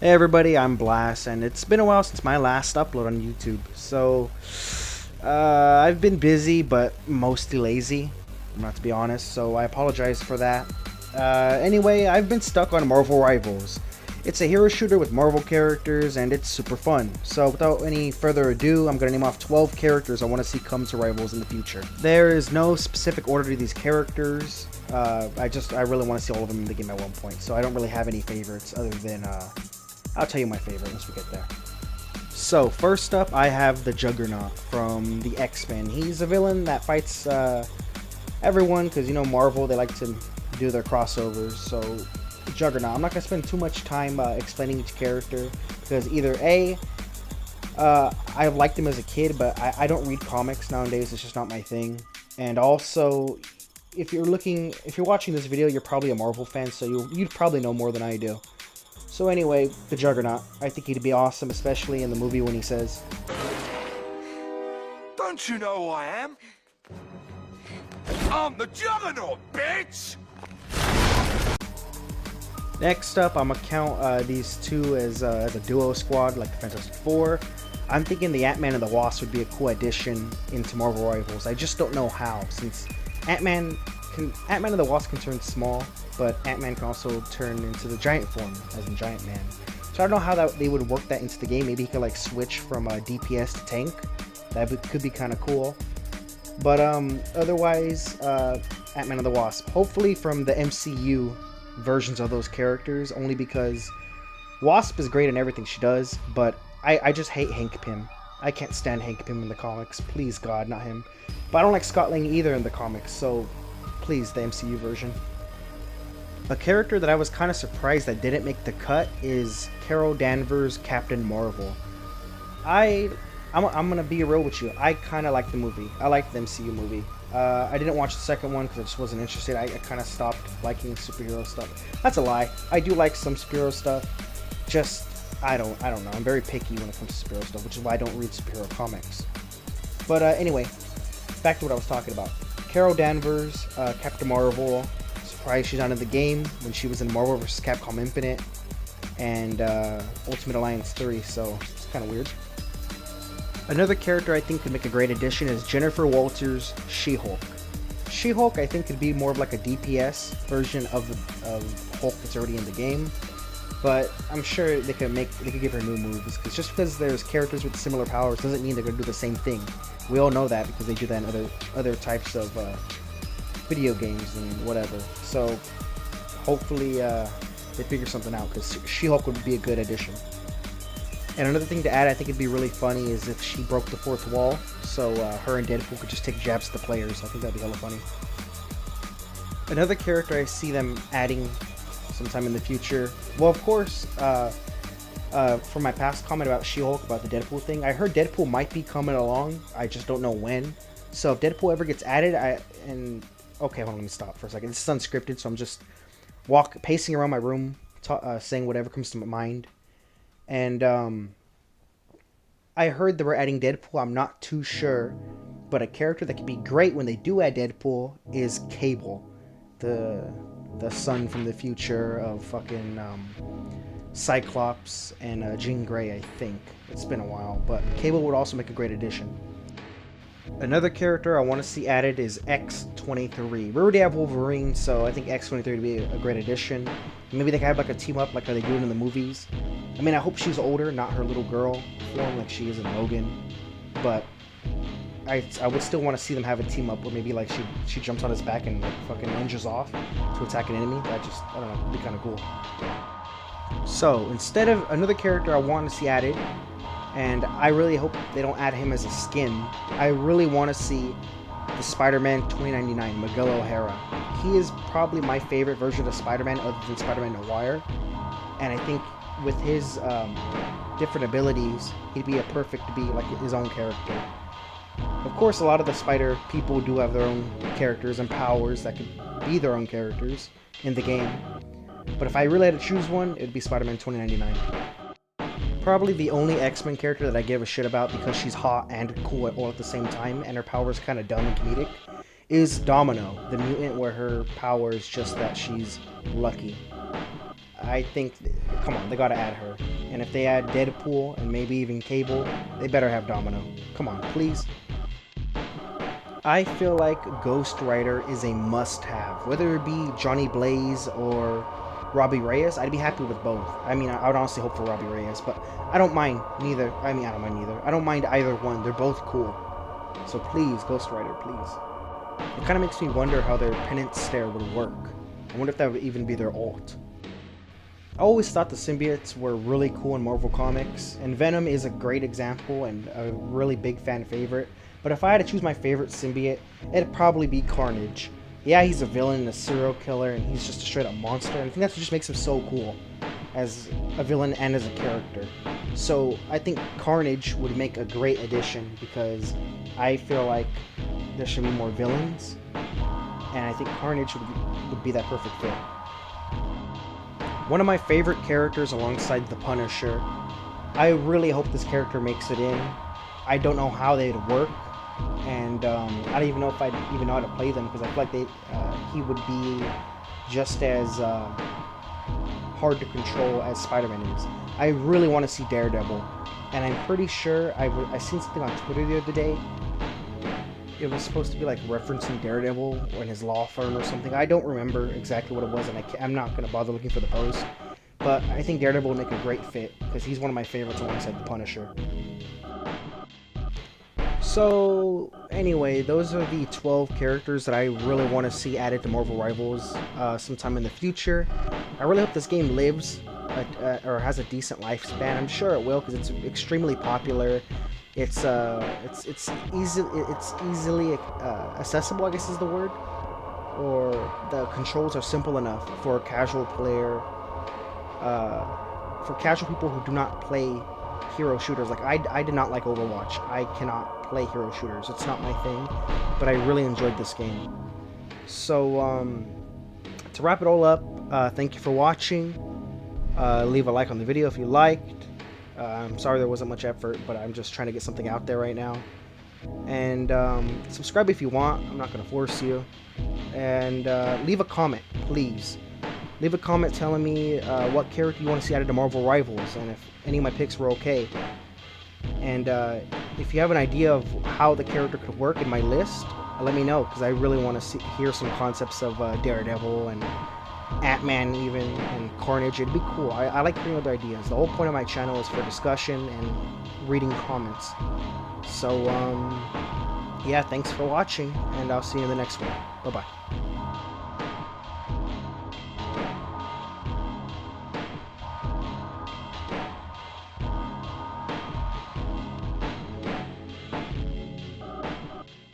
Hey everybody, I'm Blast, and it's been a while since my last upload on YouTube. So, I've been busy, but mostly lazy, not to be honest, so I apologize for that. Anyway, I've been stuck on Marvel Rivals. It's a hero shooter with Marvel characters, and it's super fun. So without any further ado, I'm going to name off 12 characters I want to see come to Rivals in the future. There is no specific order to these characters. I really want to see all of them in the game at one point, so I don't really have any favorites other than, I'll tell you my favorite once we get there. So, first up, I have the Juggernaut from the X-Men. He's a villain that fights everyone, because, you know, Marvel, they like to do their crossovers. So, Juggernaut. I'm not going to spend too much time explaining each character, because either A, I liked him as a kid, but I don't read comics nowadays. It's just not my thing. And also, if you're watching this video, you're probably a Marvel fan, so you'd probably know more than I do. So anyway, the Juggernaut. I think he'd be awesome, especially in the movie when he says, "Don't you know who I am? I'm the Juggernaut, bitch!" Next up, I'm gonna count these two as a duo squad, like the Fantastic Four. I'm thinking the Ant-Man and the Wasp would be a cool addition into Marvel Rivals. I just don't know how, since Ant-Man and the Wasp can turn small, but Ant-Man can also turn into the giant form, as in Giant Man. So I don't know how they would work that into the game. Maybe he could like switch from DPS to tank. Could be kind of cool. But otherwise, Ant-Man and the Wasp. Hopefully from the MCU versions of those characters, only because Wasp is great in everything she does, but I just hate Hank Pym. I can't stand Hank Pym in the comics. Please, God, not him. But I don't like Scott Lang either in the comics, so please, the MCU version. A character that I was kind of surprised that didn't make the cut is Carol Danvers' Captain Marvel. I'm gonna be real with you. I kind of like the movie. I like the MCU movie. I didn't watch the second one because I just wasn't interested. I kind of stopped liking superhero stuff. That's a lie. I do like some superhero stuff. Just I don't know. I'm very picky when it comes to superhero stuff, which is why I don't read superhero comics. But anyway, back to what I was talking about. Carol Danvers, Captain Marvel. Surprised she's not in the game when she was in Marvel vs. Capcom Infinite and Ultimate Alliance 3, so it's kind of weird. Another character I think could make a great addition is Jennifer Walters' She-Hulk. She-Hulk I think could be more of like a DPS version of Hulk that's already in the game, but I'm sure they could give her new moves, because just because there's characters with similar powers doesn't mean they're going to do the same thing. We all know that because they do that in other types of video games and whatever. So hopefully they figure something out, because She-Hulk would be a good addition. And another thing to add, I think it'd be really funny, is if she broke the fourth wall, so her and Deadpool could just take jabs at the players. I think that'd be hella funny. Another character I see them adding sometime in the future, well, of course, from my past comment about She-Hulk, about the Deadpool thing, I heard Deadpool might be coming along. I just don't know when. So if Deadpool ever gets added, okay, hold on, let me stop for a second. This is unscripted, so I'm just pacing around my room, saying whatever comes to my mind. And I heard that we're adding Deadpool. I'm not too sure, but a character that could be great when they do add Deadpool is Cable, the son from the future of fucking Cyclops and Jean Grey. I think it's been a while, but Cable would also make a great addition. Another character I want to see added is X-23. We already have Wolverine, so I think X-23 would be a great addition. Maybe they could have like a team up like how they do it in the movies. I mean, I hope she's older, not her little girl form like she is in Logan. But I would still want to see them have a team up where maybe like she jumps on his back and like fucking ninjas off to attack an enemy. I don't know, it'd be kind of cool. So instead of another character I want to see added, and I really hope they don't add him as a skin, I really want to see the Spider-Man 2099, Miguel O'Hara. He is probably my favorite version of Spider-Man other than Spider-Man Noir, and I think with his different abilities, he'd be a perfect to be like his own character. Of course, a lot of the Spider people do have their own characters and powers that could be their own characters in the game, but if I really had to choose one, it would be Spider-Man 2099. Probably the only X-Men character that I give a shit about because she's hot and cool all at the same time, and her power is kind of dumb and comedic, is Domino, the mutant where her power is just that she's lucky. I think, come on, they gotta add her. And if they add Deadpool and maybe even Cable, they better have Domino. Come on, please. I feel like Ghost Rider is a must-have. Whether it be Johnny Blaze or Robbie Reyes, I'd be happy with both. I mean, I would honestly hope for Robbie Reyes, but I don't mind neither. I mean, I don't mind neither. I don't mind either one. They're both cool. So please, Ghost Rider, please. It kind of makes me wonder how their penance stare would work. I wonder if that would even be their ult. I always thought the symbiotes were really cool in Marvel Comics, and Venom is a great example and a really big fan favorite. But if I had to choose my favorite symbiote, it'd probably be Carnage. Yeah, he's a villain and a serial killer, and he's just a straight up monster, and I think that's what just makes him so cool as a villain and as a character. So I think Carnage would make a great addition because I feel like there should be more villains, and I think Carnage would be that perfect fit. One of my favorite characters alongside the Punisher. I really hope this character makes it in. I don't know how they'd work, and I don't even know if I'd even know how to play them, because I feel like he would be just as hard to control as Spider-Man is. I really want to see Daredevil, and I'm pretty sure I seen something on Twitter the other day. It was supposed to be like referencing Daredevil and his law firm or something. I don't remember exactly what it was, and I'm not going to bother looking for the post. But I think Daredevil would make a great fit, because he's one of my favorites alongside the Punisher. So, anyway, those are the 12 characters that I really want to see added to Marvel Rivals sometime in the future. I really hope this game lives or has a decent lifespan. I'm sure it will, because it's extremely popular. It's easily accessible, I guess is the word, or the controls are simple enough for a casual player, for casual people who do not play hero shooters. Like I did not like Overwatch. I cannot play hero shooters. It's not my thing, but I really enjoyed this game. So to wrap it all up, thank you for watching. Leave a like on the video if you liked. I'm sorry there wasn't much effort, but I'm just trying to get something out there right now. And subscribe if you want. I'm not going to force you. And leave a comment, please. Leave a comment telling me what character you want to see added to Marvel Rivals, and if any of my picks were okay. And if you have an idea of how the character could work in my list, let me know, because I really want to hear some concepts of Daredevil and Ant-Man even, and Carnage. It'd be cool. I like hearing other ideas. The whole point of my channel is for discussion and reading comments. So, yeah, thanks for watching, and I'll see you in the next one. Bye-bye.